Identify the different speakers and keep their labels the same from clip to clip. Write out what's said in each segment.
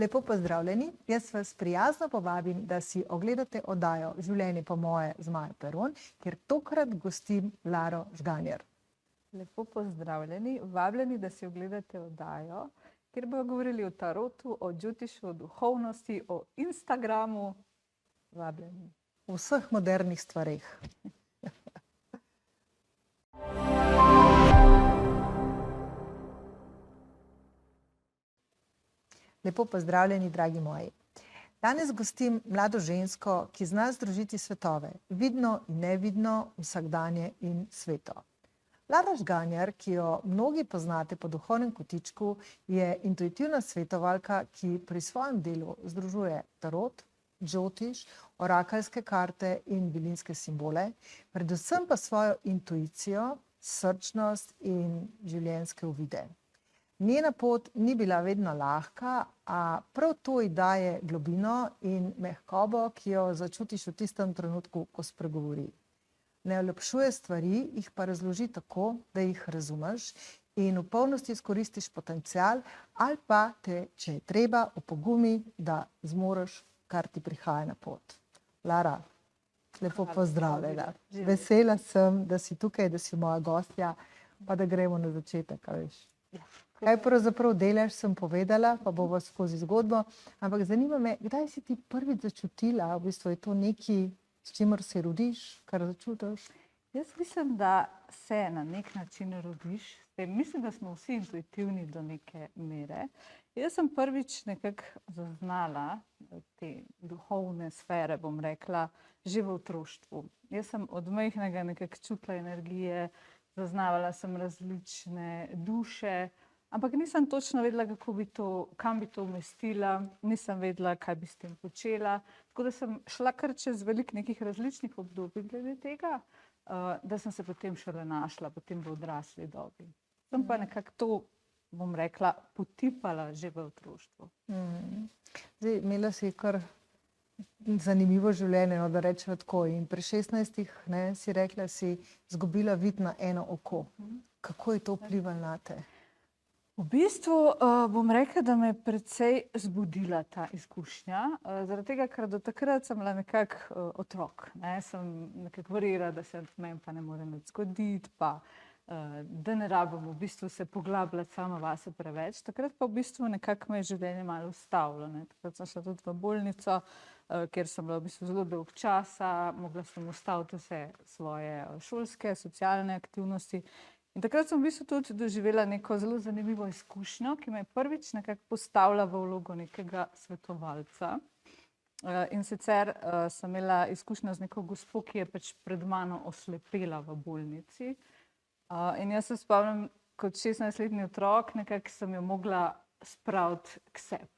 Speaker 1: Lepo pozdravljeni, jaz vas prijazno povabim, da si ogledate oddajo Življenje po moje z Majo Peron, kjer tokrat gostim Laro Žganjar.
Speaker 2: Lepo pozdravljeni, vabljeni, da si ogledate oddajo, kjer bojo govorili o tarotu, o džotišu, o duhovnosti, o Instagramu. Vabljeni.
Speaker 1: V vseh modernih stvareh. Lepo pozdravljeni, dragi moji. Danes gostim mlado žensko, ki zna združiti svetove, vidno in nevidno, vsakdanje in sveto. Lara Žganjar, ki jo mnogi poznate po duhovnem kotičku, je intuitivna svetovalka, ki pri svojem delu združuje tarot, džotiš, orakeljske karte in vilinske simbole, predvsem pa svojo intuicijo, srčnost in življenjske uvide. Njena pot ni bila vedno lahka, a prav to ji daje globino in mehkobo, ki jo začutiš v tistem trenutku, ko spregovori. Ne olepšuje stvari, jih pa razloži tako, da jih razumeš in v polnosti izkoristiš potencial, ali pa te, če je treba, opogumi, da zmoreš, kar ti prihaja na pot. Lara, lepo pozdravljena. Vesela sem, da si tukaj, da si moja gostja, pa da gremo na začetek, a veš. Kaj pravzaprav delaš, sem povedala, pa bova skozi zgodbo, ampak zanima me, kdaj si ti prvič začutila, v bistvu je to nekaj, s čimer se rodiš, kar začutiš?
Speaker 2: Jaz mislim, da se na nek način rodiš. Mislim, da smo vsi intuitivni do neke mere. Jaz sem prvič nekako zaznala te duhovne sfere, bom rekla, že v otroštvu. Jaz sem od majhnega nekako čutila energije, zaznavala sem različne duše, ampak nisem točno vedela, kam bi to umestila, nisem vedela, kaj bi s tem počela. Tako da sem šla kar čez veliko nekih različnih obdobij glede tega, da sem se potem šele našla, potem v odrasli dobi. Sem pa nekako to, bom rekla, potipala že v otroštvu.
Speaker 1: Zdaj, imela si kar zanimivo življenje, no, da rečemo tako. In pri 16-ih, si rekla, si izgubila vid na eno oko. Kako je to vplivalo na te?
Speaker 2: V bistvu bom rekla, da me je precej zbudila ta izkušnja, zaradi tega, ker do takrat sem bila nekako otrok. Sem nekako verjela, da se meni pa ne more nič zgoditi, pa da ne rabim v bistvu se poglabljati sama vase preveč. Takrat pa v bistvu nekako me je življenje malo ustavilo. Takrat sem šla tudi v bolnico, kjer sem bila v bistvu zelo dolgo časa, mogla sem ustaviti vse svoje šolske, socialne aktivnosti. In takrat sem v bistvu tudi doživela neko zelo zanimivo izkušnjo, ki me je prvič nekako postavila v vlogo nekega svetovalca. In sicer sem imela izkušnjo z neko gospo, ki je pač pred mano oslepela v bolnici. In jaz se spomnim, kot 16-letni otrok, nekako sem jo mogla spraviti k sebi.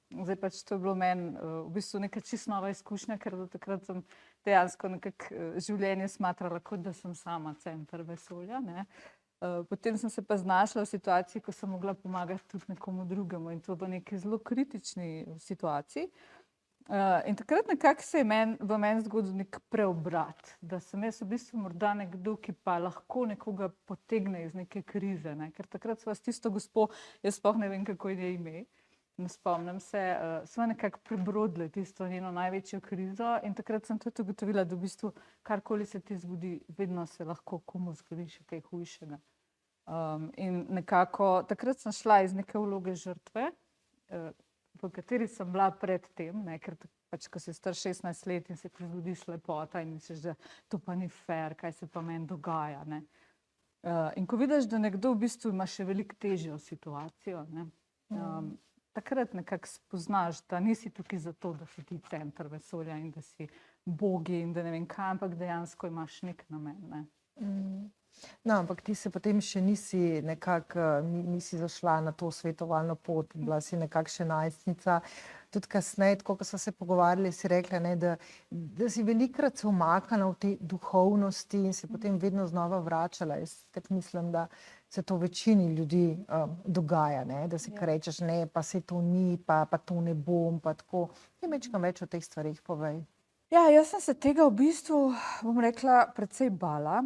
Speaker 2: Zdaj pač to je bilo meni v bistvu neka čisto nova izkušnja, ker do takrat sem dejansko nekako življenje smatrala, kot da sem sama center vesolja. Potem sem se pa znašla v situaciji, ko sem mogla pomagati tudi nekomu drugemu in to v neki zelo kritični situaciji. In takrat nekako se je v meni zgodil nek preobrat, da sem jaz v bistvu morda nekdo, ki pa lahko nekoga potegne iz neke krize. Ker takrat sva s tisto gospo, jaz sploh ne vem, kako je ime, ne spomnim se, sva nekako prebrodili tisto njeno največjo krizo in takrat sem tudi ugotovila, da v bistvu karkoli se ti zgodi, vedno se lahko komu zgodi še kaj hujšega. In nekako takrat sem šla iz neke vloge žrtve, v kateri sem bila pred tem, ker pač, ko si star 16 let in se ti zgodi slepota in misliš, da to pa ni fair, kaj se pa meni dogaja. In ko vidiš, da nekdo v bistvu ima še veliko težjo situacijo, takrat nekako spoznaš, da nisi tukaj zato, da si ti center vesolja in da si bogi in da ne vem kaj, ampak dejansko imaš nek namen.
Speaker 1: No, ampak ti se potem še nisi zašla na to svetovalno pot, bila si nekako še najstnica. Tudi kasneje, tako ko smo se pogovarjali, si rekla, da si velikokrat se umaknila v te duhovnosti in se potem vedno znova vračala. Jaz tako mislim, da se to večini ljudi dogaja, da si rečeš, ne, pa se to ni, pa to ne bom, pa tako. Kaj majčkeno več o teh stvareh povej?
Speaker 2: Ja, jaz sem se tega v bistvu, bom rekla, precej bala.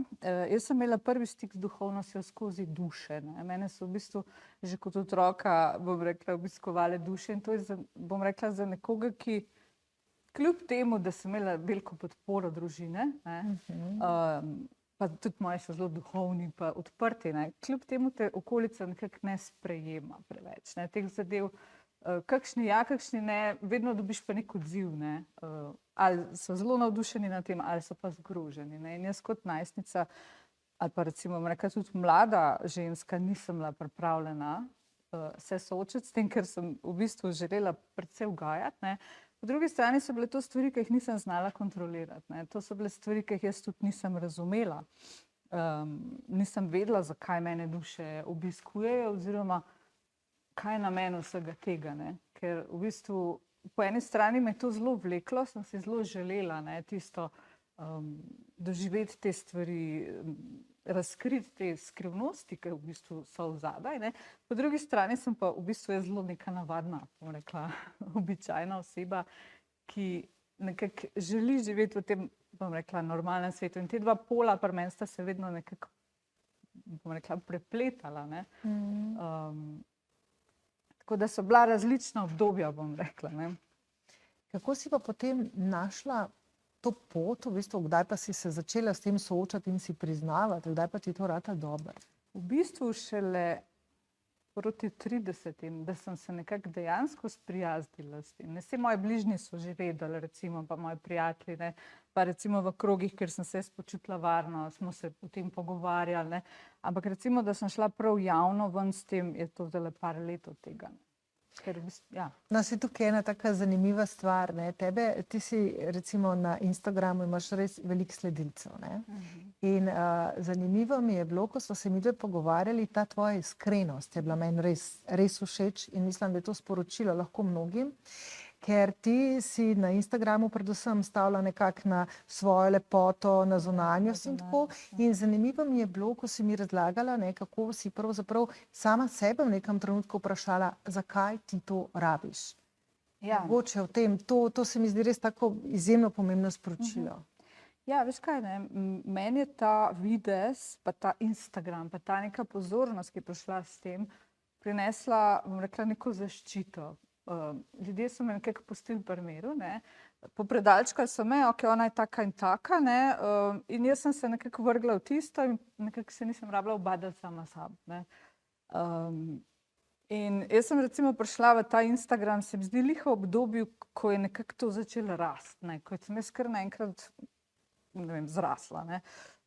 Speaker 2: Jaz sem imela prvi stik z duhovnostjo skozi duše, ne. Mene so v bistvu že kot otroka, bom rekla, obiskovale duše in to je bom rekla, za nekoga, ki kljub temu, da sem imela veliko podporo družine, ne, pa tudi moji so zelo duhovni pa odprti, ne, kljub temu te okolica nekako ne sprejema preveč, ne, teh zadev. Kakšni ja, kakšni ne, vedno dobiš pa nek odziv, ne. Ali so zelo navdušeni nad tem, ali so pa zgroženi, ne. In jaz kot najstnica ali pa recimo, bom rekla, tudi mlada ženska nisem bila pripravljena se soočiti s tem, ker sem v bistvu želela precej ugajati, ne. Po drugi strani so bile to stvari, ki jih nisem znala kontrolirati, ne. To so bile stvari, ki jih jaz tudi nisem razumela. Nisem vedela, zakaj mene duše obiskujejo oziroma kaj je namen vsega tega, ne? Ker v bistvu po eni strani me je to zelo vleklo, sem si zelo želela, ne, tisto doživeti te stvari, razkriti te skrivnosti, ki v bistvu so zadaj, ne. Po drugi strani sem pa v bistvu jaz zelo neka navadna, bom rekla, običajna oseba, ki nekako želi živeti v tem, bom rekla, normalnem svetu. In te dva pola pri meni sta se vedno nekako, bom rekla, prepletala, ne. Tako da so bila različna obdobja, bom rekla, ne.
Speaker 1: Kako si pa potem našla to pot, v bistvu, kdaj pa si se začela s tem soočati in si priznavati, kdaj pa ti to rata dobro?
Speaker 2: V bistvu šele proti 30, da sem se nekako dejansko sprijaznila s tem. Ne, saj moji bližnji so že vedeli, recimo, pa moji prijatelji, ne, pa recimo v krogih, kjer sem se jaz počutila varno, smo se o tem pogovarjali, ne. Ampak recimo, da sem šla prav javno ven s tem, je to zdajle par let od tega, ne. Ker v bistvu, ja.
Speaker 1: No, saj tukaj je ena taka zanimiva stvar, ne. Ti si recimo na Instagramu imaš res veliko sledilcev, ne. In zanimivo mi je bilo, ko smo se midve pogovarjali, ta tvoja iskrenost je bila meni res všeč in mislim, da je to sporočilo lahko mnogim, ker ti si na Instagramu predvsem stavila nekako na svojo lepoto, na zunanjost in tako. In zanimivo mi je bilo, ko si mi razlagala, ne, kako si pravzaprav sama sebe v nekem trenutku vprašala, zakaj ti to rabiš.
Speaker 2: Ja.
Speaker 1: Mogoče o tem, to se mi zdi res tako izjemno pomembno sporočilo.
Speaker 2: Ja, veš kaj, ne, meni je ta videz, pa ta Instagram, pa ta neka pozornost, ki je prišla s tem, prinesla, bom rekla, neko zaščito. Ljudje so me nekako pustili pri miru, ne. Popredalčkali so me, okej, ona je taka in taka, ne, in jaz sem se nekako vrgla v tisto in nekako se nisem rabila ubadati sama s sabo, ne. In jaz sem recimo prišla v ta Instagram, se mi zdi glih v obdobju, ko je nekako to začelo rasti, ne, ko sem jaz kar naenkrat, ne vem, zrasla, ne.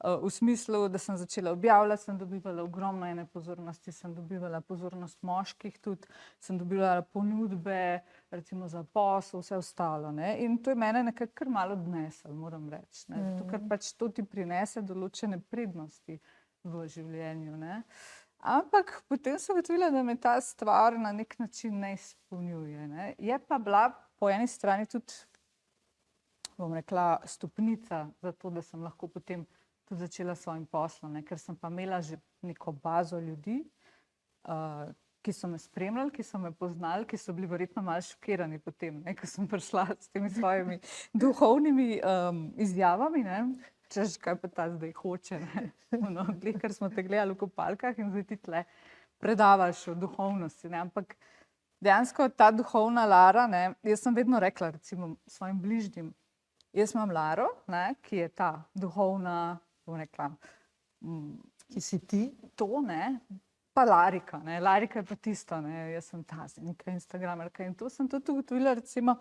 Speaker 2: V smislu, da sem začela objavljati, sem dobivala ogromno ene pozornosti, sem dobivala pozornost moških tudi, sem dobivala ponudbe, recimo za posel, vse ostalo, ne. In to je mene nekako kar malo odneslo, moram reči, ne. Zato, ker pač to ti prinese določene prednosti v življenju, ne. Ampak potem sem ugotovila, da me ta stvar na nek način ne izpolnjuje, ne. Je pa bila po eni strani tudi, bom rekla, stopnica za to, da sem lahko potem tudi začela s svojim poslom, ne, ker sem pa imela že neko bazo ljudi, ki so me spremljali, ki so me poznali, ki so bili verjetno malo šokirani potem, ne, ko sem prišla s temi svojimi duhovnimi izjavami, ne, češ, kaj pa ta zdaj hoče, ne, ono, glih, ker smo te gledali v kopalkah in zdaj ti tle predavaš o duhovnosti, ne, ampak dejansko ta duhovna Lara, ne, jaz sem vedno rekla recimo svojim bližnjim, jaz imam Laro, ne, ki je ta duhovna, bom rekla,
Speaker 1: Ki si ti?
Speaker 2: to, ne, pa Larika, ne, Larika je pa tisto, ne, jaz sem ta neka instagramerka in to sem tudi ugotovila recimo,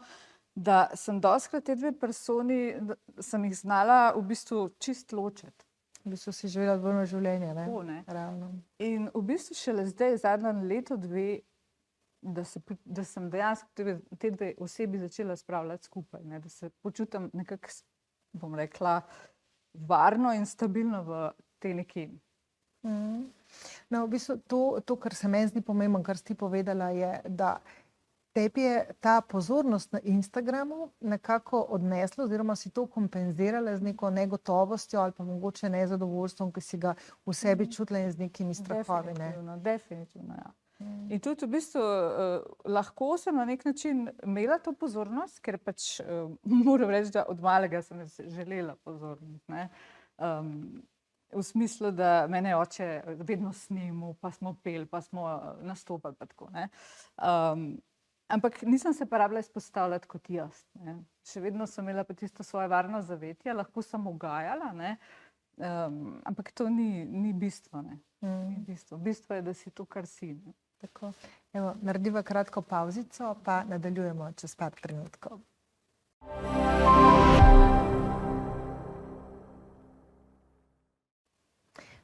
Speaker 2: da sem dostikrat te dve personi, sem jih znala v bistvu čisto ločiti.
Speaker 1: V bistvu si živela dvojno življenje, ne?
Speaker 2: Tako, ne.
Speaker 1: Ravno.
Speaker 2: In v bistvu šele zdaj, zadnja leto, dve, da sem dejansko te dve osebi začela spravljati skupaj, ne, da se počutim nekako, bom rekla, varno in stabilno v tej neki.
Speaker 1: No, v bistvu to, kar se meni zdi pomembno, kar si ti povedala, je, da tebi je ta pozornost na Instagramu nekako odnesla oziroma si to kompenzirala z neko negotovostjo ali pa mogoče nezadovoljstvom, ki si ga v sebi čutila in z nekimi strahovi, ne?
Speaker 2: Definitivno, ja. In tudi v bistvu lahko sem na nek način imela to pozornost, ker pač moram reči, da od malega sem želela pozornost. Ne. V smislu, da mene je oče vedno snimal, pa smo peli, pa smo nastopali pa tako. Ne. Ampak nisem se pa rabila izpostavljati kot jaz. Ne. Še vedno sem imela pa tisto svoje varno zavetje, lahko sem ugajala, ne. Ampak to ni bistvo. Ne. Ni bistvo. Bistvo je, da si to, kar si. Ne.
Speaker 1: Tako. Evo, narediva kratko pavzico, pa nadaljujemo čez par trenutkov.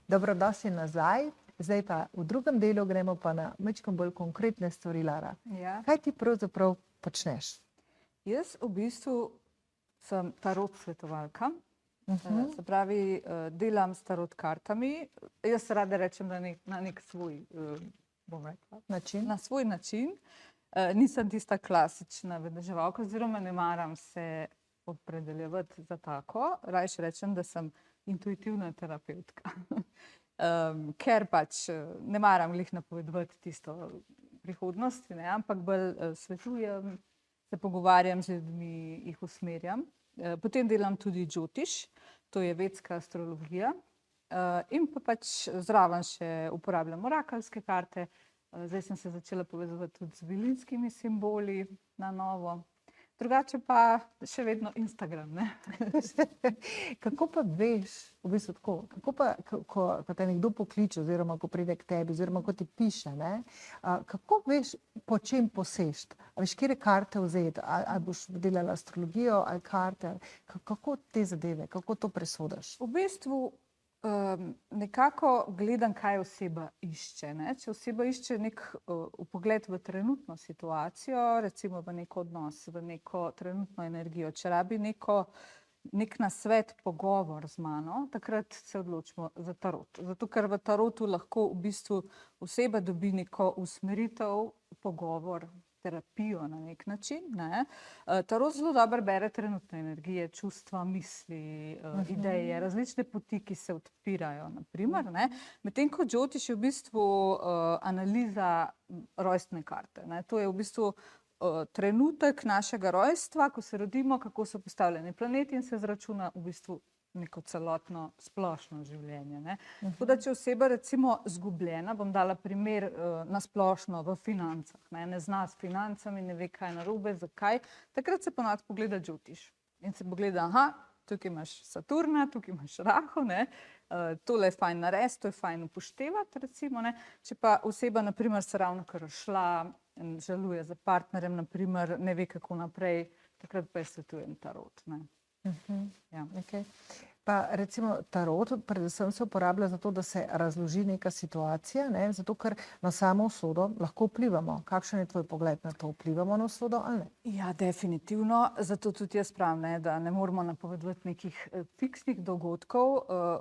Speaker 1: Dobrodošli nazaj. Zdaj pa v drugem delu gremo pa na majčkeno bolj konkretne stvari, Lara.
Speaker 2: Ja.
Speaker 1: Kaj ti pravzaprav počneš?
Speaker 2: Jaz v bistvu sem tarot svetovalka. Se pravi, delam s tarot kartami. Jaz rada rečem, da na nek svoj bom rekla, na svoj način. Nisem tista klasična vedeževalka, oziroma ne maram se opredeljevati za tako. Rajši rečem, da sem intuitivna terapevtka. Ker pač ne maram glih napovedovati tisto prihodnosti, ne, ampak bolj svetujem, se pogovarjam z ljudmi, jih usmerjam. Potem delam tudi džotiš, to je vedska astrologija. In pa pač zraven še uporabljam orakelske karte. Zdaj sem se začela povezovati tudi z vilinskimi simboli na novo. Drugače pa še vedno Instagram, ne.
Speaker 1: Kako pa veš, v bistvu tako, kako pa, ko te nekdo pokliče, oziroma ko pride k tebi, oziroma ko ti piše, ne, kako veš, po čem posešt? A veš, katere karte vzeti? Ali boš delala astrologijo, ali karte? Kako te zadeve, kako to presodiš?
Speaker 2: V bistvu nekako gledam, kaj oseba išče. Ne? Če oseba išče nek vpogled v trenutno situacijo, recimo v nek odnos, v neko trenutno energijo, če rabi nek nasvet, pogovor z mano, takrat se odločimo za tarot. Zato, ker v tarotu lahko v bistvu oseba dobi neko usmeritev, pogovor, terapijo na nek način. Ne? Tarot zelo dobro bere trenutne energije, čustva, misli, ideje, različne poti, ki se odpirajo, naprimer. Medtem ko džotiš je v bistvu analiza rojstne karte. Ne? To je v bistvu trenutek našega rojstva, ko se rodimo, kako so postavljeni planeti in se izračuna v bistvu neko celotno splošno življenje. Ne? Tako da, če oseba recimo zgubljena, bom dala primer na splošno v financah, ne zna s financami, ne ve, kaj je narobe, zakaj, takrat se ponovadi pogleda džotiš. In se pogleda, aha, tukaj imaš Saturna, tukaj imaš Raho, ne, tole je fajn narediti, to je fajn upoštevati, recimo, ne. Če pa oseba, naprimer, se ravnokar razšla, žaluje za partnerjem, naprimer, ne ve, kako naprej, takrat pa je svetujem tarot, ne. Ja.
Speaker 1: Okay. Pa recimo tarot predvsem se uporablja zato, da se razloži neka situacija, ne? Zato, ker na samo usodo lahko vplivamo. Kakšen je tvoj pogled na to? Vplivamo na usodo ali ne?
Speaker 2: Ja, definitivno. Zato tudi jaz pravim, ne, da ne moramo napovedovati nekih fiksnih dogodkov.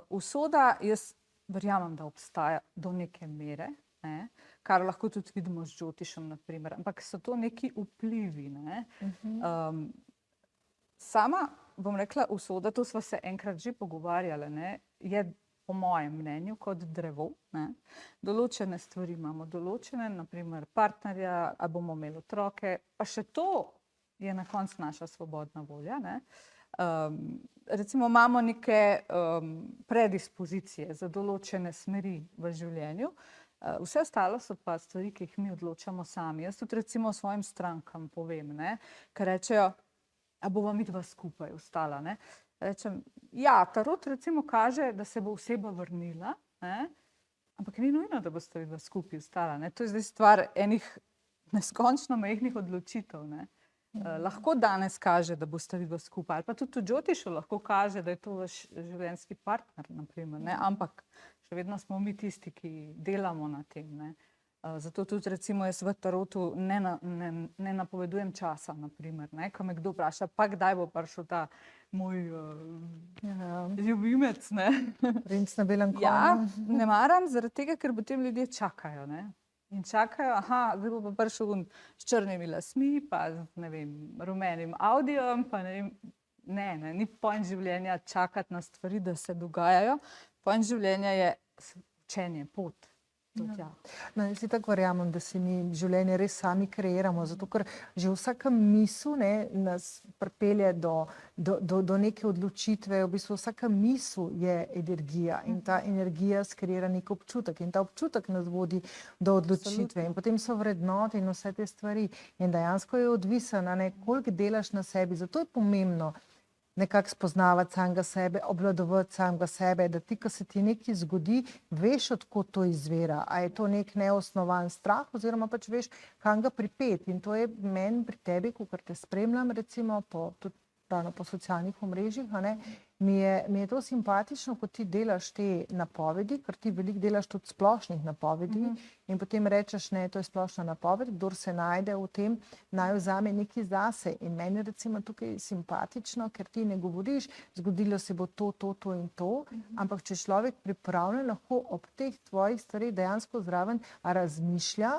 Speaker 2: Usoda, jaz verjamem, da obstaja do neke mere, ne? Kar lahko tudi vidimo z džotišem, naprimer. Ampak so to neki vplivi, ne? Sama, bom rekla, usoda, to sva se enkrat že pogovarjala, ne, je po mojem mnenju kot drevo. Ne. Določene stvari imamo določene, naprimer partnerja, ali bomo imeli otroke, pa še to je na koncu naša svobodna volja. Ne. Recimo imamo neke predispozicije za določene smeri v življenju, vse ostalo so pa stvari, ki jih mi odločamo sami. Jaz tudi recimo svojim strankam povem, ne, ker rečejo, a bova midva skupaj ostala, ne. Rečem, ja, tarot recimo kaže, da se bo oseba vrnila, ne, ampak ni nujno, da boste vidva skupaj ostala, ne. To je zdaj stvar enih neskončno majhnih odločitev, ne. Lahko danes kaže, da boste vidva skupaj, ali pa tudi v džotišu lahko kaže, da je to vaš življenjski partner, naprimer, ne, ampak še vedno smo mi tisti, ki delamo na tem, ne. Zato tudi recimo jaz v tarotu ne napovedujem časa, naprimer, ne, ko me kdo vpraša, pa kdaj bo prišel ta moj ljubimec, ne.
Speaker 1: Princ na belem konju.
Speaker 2: Ja, ne maram, zaradi tega, ker potem ljudje čakajo, ne. In čakajo, aha, zdaj bo pa prišel s črnimi lasmi, pa z, ne vem, rumenim Audijem, pa ne vem, ne, ni point življenja čakati na stvari, da se dogajajo. Point življenja je učenje, pot. tudi ja.
Speaker 1: No, jaz si tako verjamem, da si mi življenje res sami kreiramo, zato ker že vsaka misel, ne, nas pripelje do neke odločitve. V bistvu vsaka misel je energija in ta energija skreira nek občutek in ta občutek nas vodi do odločitve in potem so vrednote in vse te stvari in dejansko je odvisen, a ne, koliko delaš na sebi. Zato je pomembno nekako spoznavati samega sebe, obvladovati samega sebe, da ti, ko se ti nekaj zgodi, veš, od kod to izvira. A je to nek neosnovan strah oziroma pač veš, kam ga pripeti. In to je meni pri tebi, ko te spremljam, recimo tudi ravno po socialnih omrežjih, a ne, mi je to simpatično, ko ti delaš te napovedi, ker ti veliko delaš tudi splošnih napovedi in potem rečeš, ne, to je splošna napoved, kdor se najde v tem, naj vzame nekaj zase. In meni je recimo tukaj simpatično, ker ti ne govoriš, zgodilo se bo to in to, ampak če človek pripravljen, lahko ob teh tvojih stvareh dejansko zraven razmišlja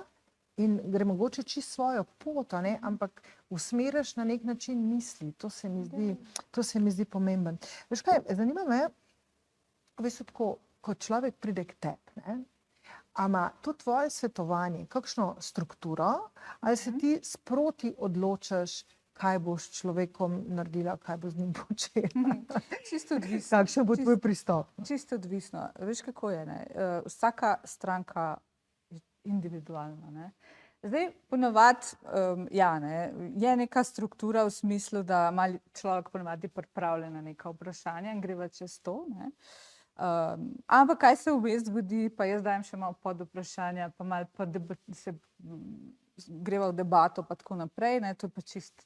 Speaker 1: in gre mogoče čisto svojo pot, a ne, ampak usmeriš na nek način misli. To se mi zdi pomemben. Veš kaj, zanima me, v bistvu tako, ko človek pride k tebi, ne, a ima to tvoje svetovanje kakšno strukturo, ali se ti sproti odločaš, kaj boš s človekom naredila, kaj bo z njim počela?
Speaker 2: Čisto odvisno.
Speaker 1: Kakšen bo tvoj pristop?
Speaker 2: Čisto odvisno. Veš, kako je, ne? Vsaka stranka je individualna, ne? Zdaj, ponovadi, ja, ne, je neka struktura v smislu, da ima človek ponovadi pripravljena na neka vprašanja in greva čez to, ne. Ampak kaj se vmes zgodi, pa jaz dajem še malo pod vprašanja, pa malo greva v debato pa tako naprej, ne, to je pa čist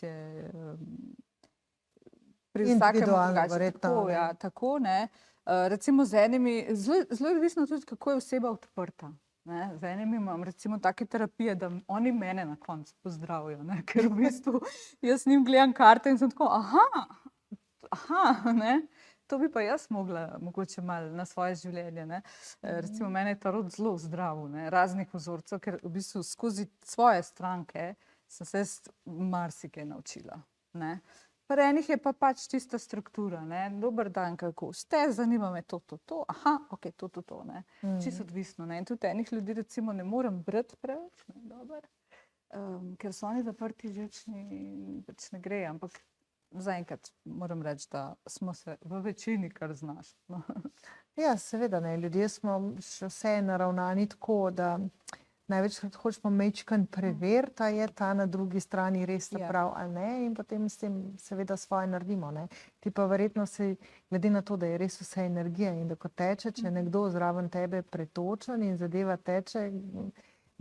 Speaker 2: je pri vsakem drugače. Tako, ja, tako, ne. Recimo z enimi, zelo je odvisno tudi, kako je oseba odprta. Ne? Z enimi imam recimo take terapije, da oni mene na koncu pozdravijo, ne? Ker v bistvu jaz njim gledam karte in sem tako, ne? To bi pa jaz mogla mogoče malo na svoje življenje. Ne? Recimo mene je tarot zelo zdravil, ne? Raznih vzorcev, ker v bistvu skozi svoje stranke sem se marsikaj naučila. Ne? Pri enih je pa pač čista struktura, ne, dober dan, kako ste, zanima me to, ok, to, ne, čisto odvisno, ne, in tudi enih ljudi recimo ne morem brati preveč, ne, dober, ker so oni zaprti živčni, pač ne gre, ampak zaenkrat moram reči, da smo se v večini kar znašli. No.
Speaker 1: Ja, seveda ne, ljudje smo še vse naravnani tako, da največkrat hočemo majčkeno preveriti, a je ta na drugi strani res prav ali ne, in potem s tem seveda svoje naredimo. Ne. Ti pa verjetno se, glede na to, da je res vse energija in da ko teče, če je nekdo zraven tebe pretočen in zadeva teče,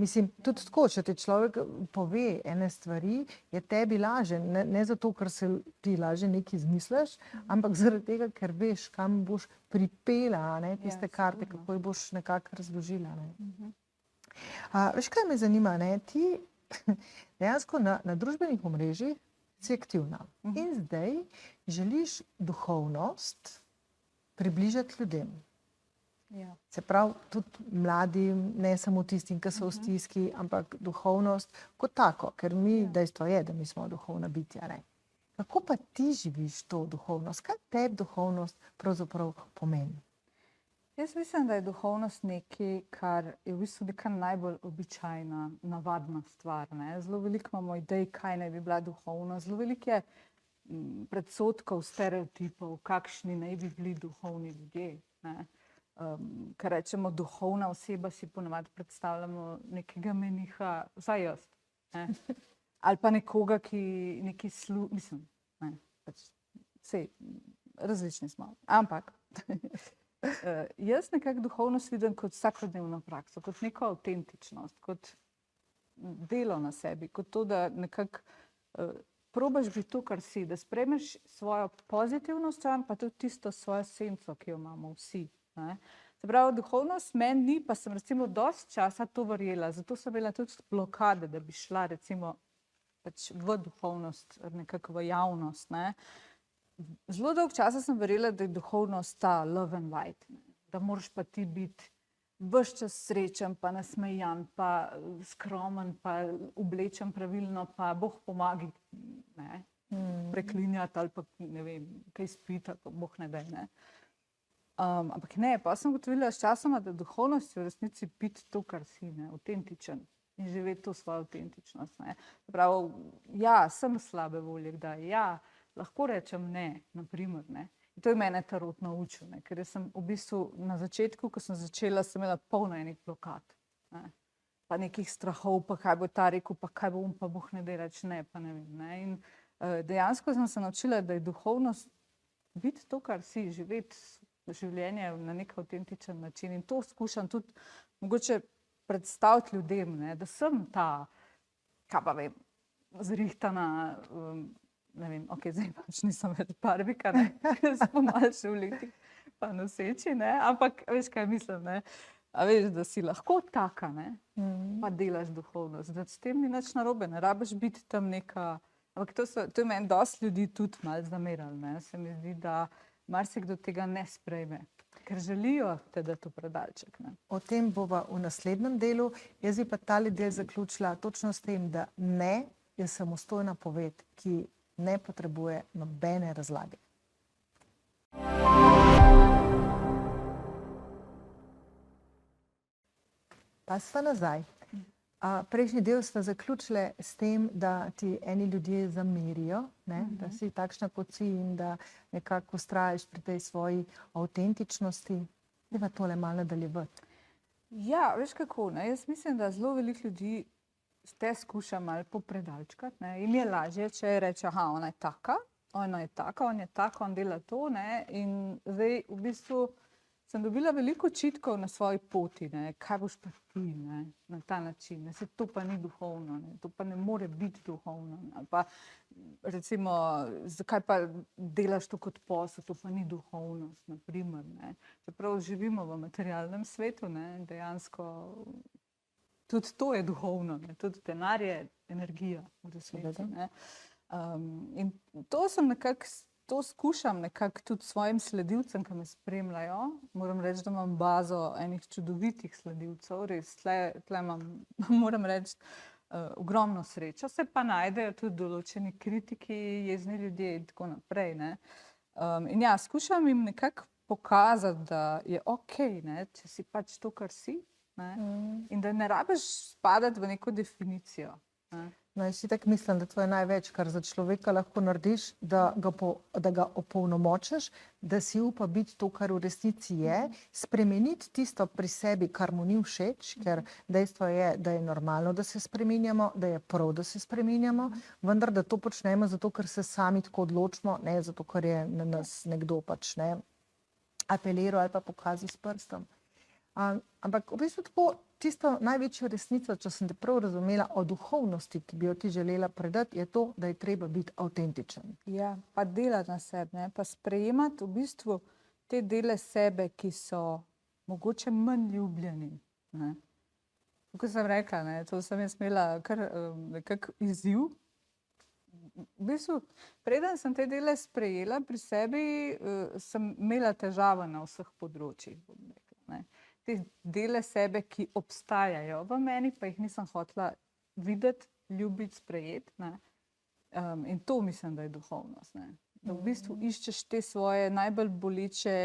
Speaker 1: mislim, tudi tako, če ti človek pove ene stvari, je tebi laže, ne zato, ker se ti laže nekaj izmisliš, ampak zaradi tega, ker veš, kam boš pripela, ne, tiste karte, kako jih boš nekako razložila. Ne. Veš, kaj me zanima, ne? Ti dejansko na družbenih omrežjih si aktivna in zdaj želiš duhovnost približati ljudem.
Speaker 2: Ja.
Speaker 1: Se pravi, tudi mladim, ne samo tistim, ki so v stiski, ampak duhovnost kot tako, ker dejstvo je, da mi smo duhovna bitja. Ne? Kako pa ti živiš to duhovnost? Kaj tebi duhovnost pravzaprav pomeni?
Speaker 2: Jaz mislim, da je duhovnost nekaj, kar je v bistvu neka najbolj običajna, navadna stvar. Ne? Zelo veliko imamo idej, kaj naj bi bila duhovnost. Zelo veliko je predsodkov, stereotipov, kakšni naj bi bili duhovni ljudje. Ne? Kar rečemo duhovna oseba, si ponavadi predstavljamo nekega meniha, vsaj jaz. Ne? Ali pa nekoga, ki neki mislim, ne, pač sej, različni smo. Ampak jaz nekako duhovnost vidim kot vsakodnevno prakso, kot neko avtentičnost, kot delo na sebi, kot to, da nekako probaš biti to, kar si, da sprejmeš svojo pozitivno stran, pa tudi tisto svojo senco, ki jo imamo vsi. Ne? Se pravi, duhovnost meni ni, pa sem recimo dosti časa to verjela, zato sem imela tudi blokade, da bi šla recimo pač v duhovnost, nekako v javnost, ne? Zelo dolgo časa sem verjela, da je duhovnost ta love and light, ne? Da moraš pa ti biti ves čas srečen, pa nasmejan, pa skromen, pa oblečen pravilno, pa Bog pomagi, ne? Preklinjati ali pa ne vem, kaj spiti, ali pa Bog ne daj, ne? Ampak ne, pa sem ugotovila s časoma, da duhovnost je v resnici biti to, kar si, ne, avtentičen in živeti to svojo avtentičnost. Ne. Prav, ja, sem slabe volje, kdaj, ja, lahko rečem ne, naprimer, ne. In to je mene tarot naučil, ne, ker sem v bistvu na začetku, ko sem začela, sem imela polno enih blokad, ne. Pa nekih strahov, pa kaj bo ta rekel, pa kaj bom, pa Bog ne dej reči ne, pa ne vem, ne. In dejansko sem se naučila, da je duhovnost biti to, kar si, živeti življenje na nek avtentičen način. In to skušam tudi mogoče predstaviti ljudem, ne, da sem ta, kaj pa vem, zrihtana, ne vem, ok, zdaj pač nisem več Barbika, ne, smo malo še v letih pa noseči, ne, ampak veš, kaj mislim, ne, a veš, da si lahko taka, ne, pa delaš duhovnost, da s tem ni nič narobe, ne rabiš biti tam neka, ampak to je meni dosti ljudi tudi malo zameralo, ne, se mi zdi, da marsikdo tega ne sprejme, ker želijo te dati v predalček, ne.
Speaker 1: O tem bova v naslednjem delu. Jaz bi pa tale del zaključila točno s tem, da ne je samostojna poved, ki ne potrebuje nobene razlage. Pa sva nazaj. Prejšnji del sva zaključile s tem, da ti eni ljudje zamerijo, ne, da si takšna kot si in da nekako vztrajaš pri tej svoji avtentičnosti. Dajva tole malo nadaljevati.
Speaker 2: Ja, veš kako, ne, jaz mislim, da zelo veliko ljudi te skuša malo popredalčkati, ne, jim je lažje, če reče, aha, ona je taka, on je taka, on dela to, ne, in zdaj v bistvu sem dobila veliko očitkov na svoji poti, ne, kaj boš pa ti, ne, na ta način, ne, se to pa ni duhovno, ne, to pa ne more biti duhovno, ne, ali pa recimo, zakaj pa delaš to kot posel, to pa ni duhovnost, na primer, ne, čeprav živimo v materialnem svetu, ne, dejansko tudi to je duhovno, ne, tudi denar je energija v resnici, ne, in to sem nekako, to skušam nekako tudi svojim sledilcem, ki me spremljajo. Moram reči, da imam bazo enih čudovitih sledilcev, res, tle imam, moram reči, ogromno srečo. Se pa najdejo tudi določeni kritiki, jezni ljudje in tako naprej, ne. In ja, skušam jim nekako pokazati, da je okej, ne, če si pač to, kar si, ne, in da ne rabiš spadati v neko definicijo, ne.
Speaker 1: No, jaz si tako mislim, da to je največ, kar za človeka lahko narediš, da ga opolnomočiš, da si upa biti to, kar v resnici je, spremeniti tisto pri sebi, kar mu ni všeč, ker dejstvo je, da je normalno, da se spreminjamo, da je prav, da se spreminjamo, vendar da to počnemo zato, ker se sami tako odločimo, ne zato, ker je na nas nekdo pač, ne, apeliral ali pa pokazal s prstom. Ampak v bistvu tako tisto največjo resnico, če sem te prav razumela, o duhovnosti, ki bi jo ti želela predati, je to, da je treba biti avtentičen.
Speaker 2: Ja, pa delati na sebi, ne, pa sprejemati v bistvu te dele sebe, ki so mogoče manj ljubljeni, ne. Kot sem rekla, ne, to sem jaz imela kar nekako izziv. V bistvu, preden sem te dele sprejela pri sebi, sem imela težave na vseh področjih, bom rekla, ne. Te dele sebe, ki obstajajo v meni, pa jih nisem hotela videti, ljubiti, sprejeti, ne. In to mislim, da je duhovnost, ne. Da v bistvu iščeš te svoje najbolj boleče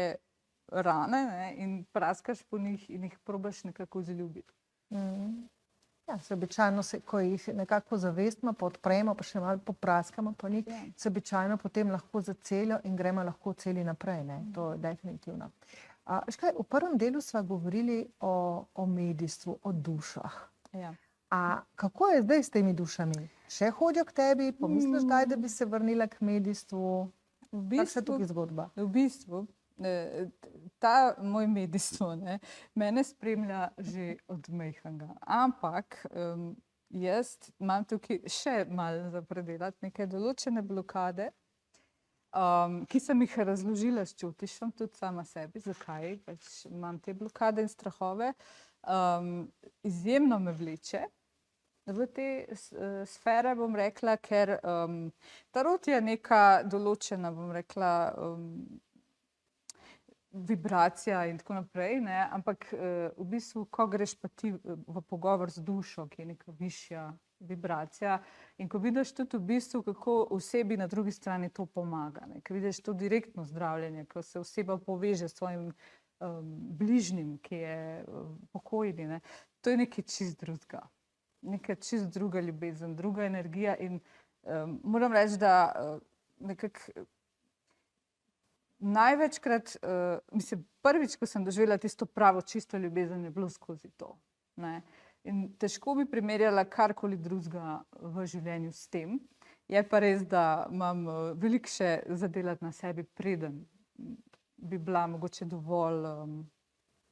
Speaker 2: rane, ne, in praskaš po njih in jih probaš nekako vzljubiti.
Speaker 1: Ja, se običajno, ko jih nekako zavestimo, pa odpremo, pa še malo popraskamo po njih, se običajno potem lahko zacelijo in gremo lahko celi naprej, ne. To je definitivno. Škaj, v prvem delu sva govorili o medijstvu, o dušah.
Speaker 2: Ja.
Speaker 1: Kako je zdaj s temi dušami? Še hodijo k tebi? Pomisliš kdaj, da bi se vrnila k medijstvu? Kako se tukaj zgodba?
Speaker 2: V bistvu, ta moj medijstvo, ne, mene spremlja že od majhnega. Ampak jaz imam tukaj še malo za predelati neke določene blokade, ki sem jih razložila s čutišem, tudi sama sebi, zakaj pač imam te blokade in strahove. Izjemno me vleče v te sfere, bom rekla, ker tarot je neka določena, bom rekla, vibracija in tako naprej, ne? Ampak v bistvu, ko greš pa ti v pogovor z dušo, ki je neka višja vibracija in ko vidiš tudi v bistvu, kako osebi na drugi strani to pomaga, ne? Ko vidiš to direktno zdravljenje, ko se oseba poveže s svojim bližnjim, ki je pokojni, ne? To je nekaj čist drugega. Neka čist druga ljubezen, druga energija in moram reči, da nekako največkrat, mislim, prvič, ko sem doživela tisto pravo čisto ljubezen, je bilo skozi to, ne. In težko bi primerjala karkoli drugega v življenju s tem. Je pa res, da imam veliko še zadelati na sebi, preden bi bila mogoče dovolj,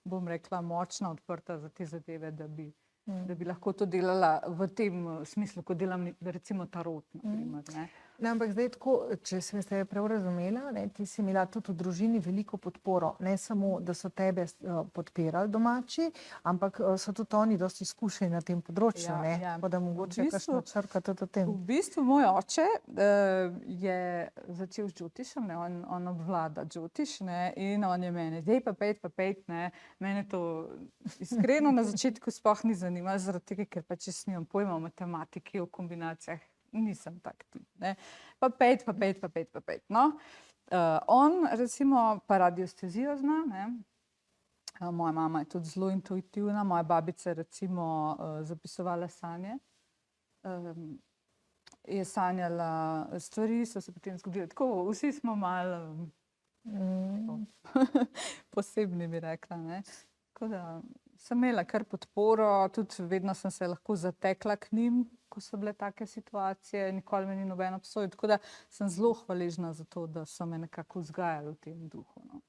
Speaker 2: bom rekla, močna, odprta za te zadeve, da bi lahko to delala v tem smislu, ko delam recimo tarot, na primer, ne.
Speaker 1: No, ampak zdaj tako, če sem se prav razumela, ne, ti si imela tudi v družini veliko podporo. Ne samo, da so tebe podpirali domači, ampak so tudi oni dosti izkušeni na tem področju, ne. Tako da mogoče kakšna črka tudi o tem.
Speaker 2: V bistvu moj oče je začel z džotišem, ne, on obvlada džotiš, ne, in on je mene, dej pa pejt, ne. Mene to iskreno na začetku sploh ni zanimalo, zaradi tega, ker pač jaz nimam pojma o matematiki, o kombinacijah. Nisem tak tip, ne. Pa pejt, no. On recimo pa radiestezijo zna, ne. Moja mama je tudi zelo intuitivna, moja babica je recimo zapisovala sanje. Je sanjala stvari, so se potem zgodile tako, vsi smo malo posebni, bi rekla, ne. Tako da sem imela kar podporo, tudi vedno sem se lahko zatekla k njim, ko so bile take situacije, nikoli me ni noben obsojal, tako da sem zelo hvaležna za to, da so me nekako vzgajali v tem duhu, no.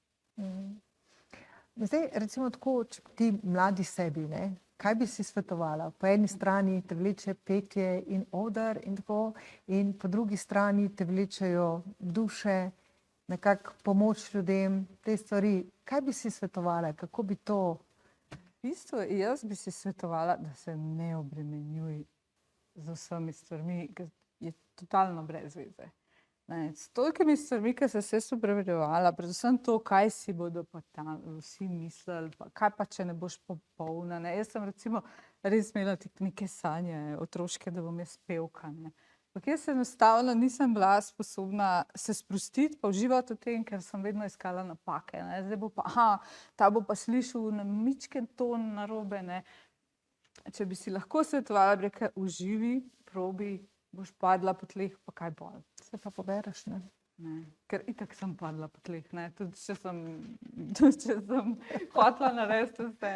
Speaker 1: Zdaj, recimo tako, če ti mladi sebi, ne, kaj bi si svetovala? Po eni strani te vleče petje in oder in tako, in po drugi strani te vlečejo duše, nekako pomoč ljudem, te stvari. Kaj bi si svetovala? Kako bi to?
Speaker 2: V bistvu jaz bi si svetovala, da se ne obremenjuj z vsemi stvarmi, ker je totalno brez veze. S tolikimi stvarmi, ki sem se obremenjevala, predvsem to, kaj si bodo pa tam vsi mislili, pa kaj pa, če ne boš popolna, ne. Jaz sem recimo res imela neke sanje otroške, da bom jaz pevka, ne. Ampak jaz enostavno nisem bila sposobna se sprostiti pa uživati v tem, ker sem vedno iskala napake, ne. Zdaj bo pa, ta bo pa slišal na mičken ton narobe, ne. Če bi si lahko svetovala, bi rekla, uživi, probi, boš padla po tleh, pa kaj bolj.
Speaker 1: Se pa pobereš, ne?
Speaker 2: Ne, ker itak sem padla po tleh, ne. Tudi če sem hotela narediti vse.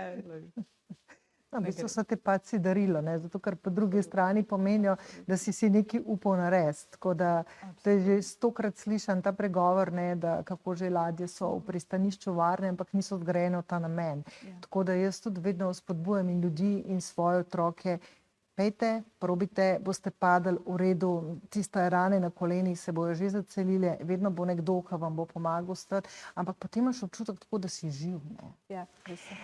Speaker 1: No, v bistvu so te padci darilo, ne, zato ker po drugi strani pomenijo, da si nekaj upal narediti. Tako da to je že 100-krat slišan ta pregovor, ne, da kako že ladje so v pristanišču varne, ampak niso zgrajene v ta namen. Tako da jaz tudi vedno spodbujam in ljudi in svoje otroke, pejte, probite, boste padli v redu, tiste rane na kolenih se bojo že zacelile, vedno bo nekdo, ki vam bo pomagal stati, ampak potem imaš občutek tako, da si živ, ne.
Speaker 2: Ja, res je.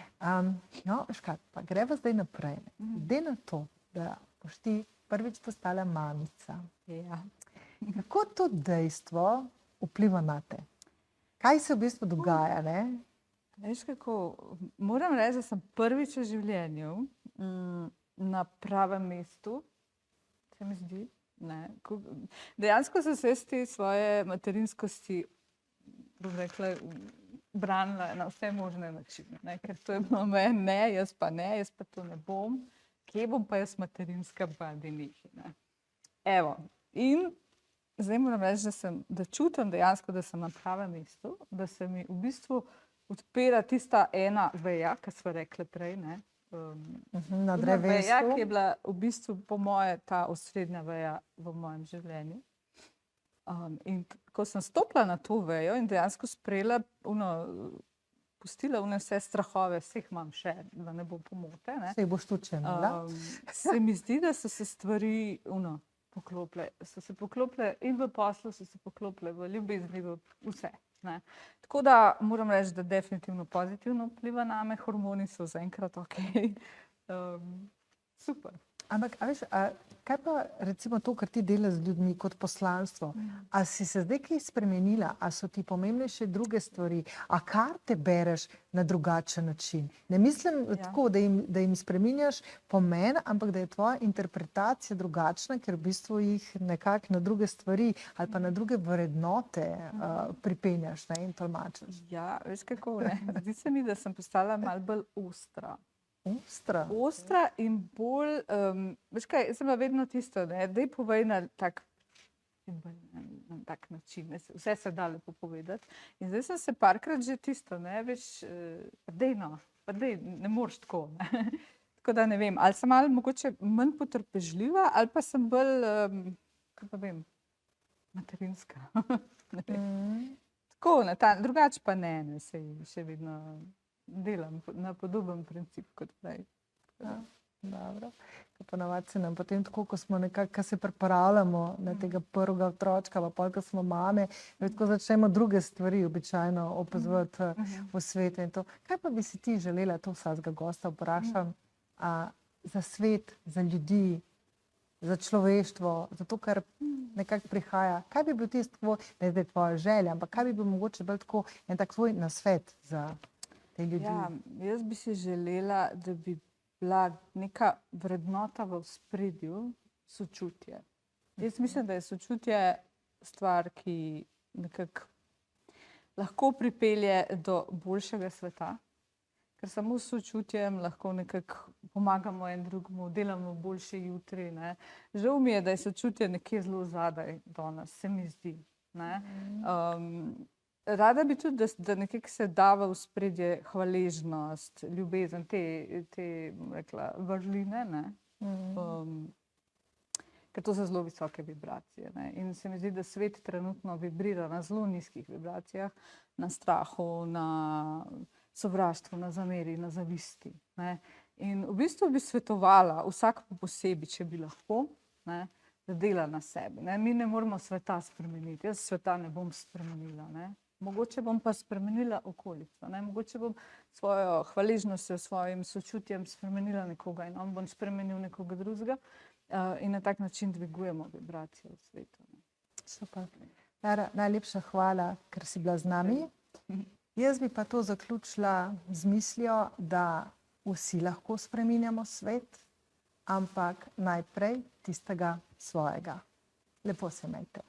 Speaker 1: No, veš kaj, pa greva zdaj naprej. Glede na to, da boš ti prvič postala mamica.
Speaker 2: Ja.
Speaker 1: Kako to dejstvo vpliva na te? Kaj se v bistvu dogaja, ne?
Speaker 2: Veš kako, moram reči, da sem prvič v življenju na pravem mestu, se mi zdi, ne. Dejansko sem se te svoje materinskosti, bom rekla, branila na vse možne načine, ne. Ker to je bilo meni, ne, jaz pa to ne bom. Kje bom pa jaz materinska, pa nekaj, ne. Evo, in zdaj moram reči, da čutim dejansko, da sem na pravem mestu, da se mi v bistvu odpira tista ena veja, ki sva rekla prej, ne.
Speaker 1: Na drevesu.
Speaker 2: Veja, ki je bila v bistvu po moje ta osrednja veja v mojem življenju. In ko sem stopila na to vejo in dejansko sprejela, pustila vse strahove, vse jih imam še, da ne bo pomote, ne.
Speaker 1: Se jih boš tudi še imela.
Speaker 2: Se mi zdi, da so se stvari poklopile. So se poklopile in v poslu, so se poklopile v ljubezni, v vse, ne. Tako da moram reči, da definitivno pozitivno vpliva name, hormoni so zaenkrat okej. Super.
Speaker 1: Ampak, a veš, kaj pa recimo to, kar ti delaš z ljudmi kot poslanstvo? A si se zdaj kaj spremenila? A so ti pomembnejše druge stvari? A karte bereš na drugačen način? Ne mislim tako, da jim spreminjaš pomen, ampak da je tvoja interpretacija drugačna, ker v bistvu jih nekako na druge stvari ali pa na druge vrednote pripenjaš, ne, in tolmačiš.
Speaker 2: Ja, veš kako, ne? Zdi se mi, da sem postala malo bolj ostra.
Speaker 1: Ostra
Speaker 2: in bolj, veš kaj, jaz sem bila vedno tisto, ne, daj povej na tak način, vse se da lepo povedati. In zdaj sem se parkrat že tisto, ne, veš, pa dej, ne moreš tako, ne. Tako da ne vem, ali sem malo mogoče manj potrpežljiva, ali pa sem bolj, kaj pa vem, materinska. Ne vem. Tako, drugače pa ne, saj še vedno delam na podoben princip kot prej.
Speaker 1: Dobro. Ponavadi se nam potem tako, ko smo nekako, ko se pripravljamo na tega prvega otročka, pa pol, ko smo mame, tako začnemo druge stvari običajno opazovati v svetu in to. Kaj pa bi si ti želela, to vsakega gosta vprašam, za svet, za ljudi, za človeštvo, za to, kar nekako prihaja? Kaj bi bil tisto tvoj, ne zdaj tvoja želja, ampak kaj bi bil mogoče bolj tako en tak tvoj nasvet za ljudi?
Speaker 2: Ja, jaz bi si želela, da bi bila neka vrednota v ospredju, sočutje. Jaz mislim, da je sočutje stvar, ki nekako lahko pripelje do boljšega sveta, ker samo s sočutjem lahko nekako pomagamo en drugemu, delamo boljše jutri, ne. Žal mi je, da je sočutje nekje zelo zadaj danes, se mi zdi, ne. Rada bi tudi, da nekako se da v ospredje hvaležnost, ljubezen, te, bom rekla, vrline, ne. Ker to so zelo visoke vibracije, ne. In se mi zdi, da svet trenutno vibrira na zelo nizkih vibracijah, na strahu, na sovraštvu, na zameri, na zavisti, ne. In v bistvu bi svetovala vsak posebej, če bi lahko, ne, da dela na sebi, ne. Mi ne moramo sveta spremeniti, jaz sveta ne bom spremenila, ne. Mogoče bom pa spremenila okolico, ne, mogoče bom svojo hvaležnostjo, svojim sočutjem spremenila nekoga in on bom spremenil nekoga drugega, in na tak način dvigujemo vibracije v svetu.
Speaker 1: Super. Lara, najlepša hvala, ker si bila z nami. Jaz bi pa to zaključila z mislijo, da vsi lahko spreminjamo svet, ampak najprej tistega svojega. Lepo se imejte.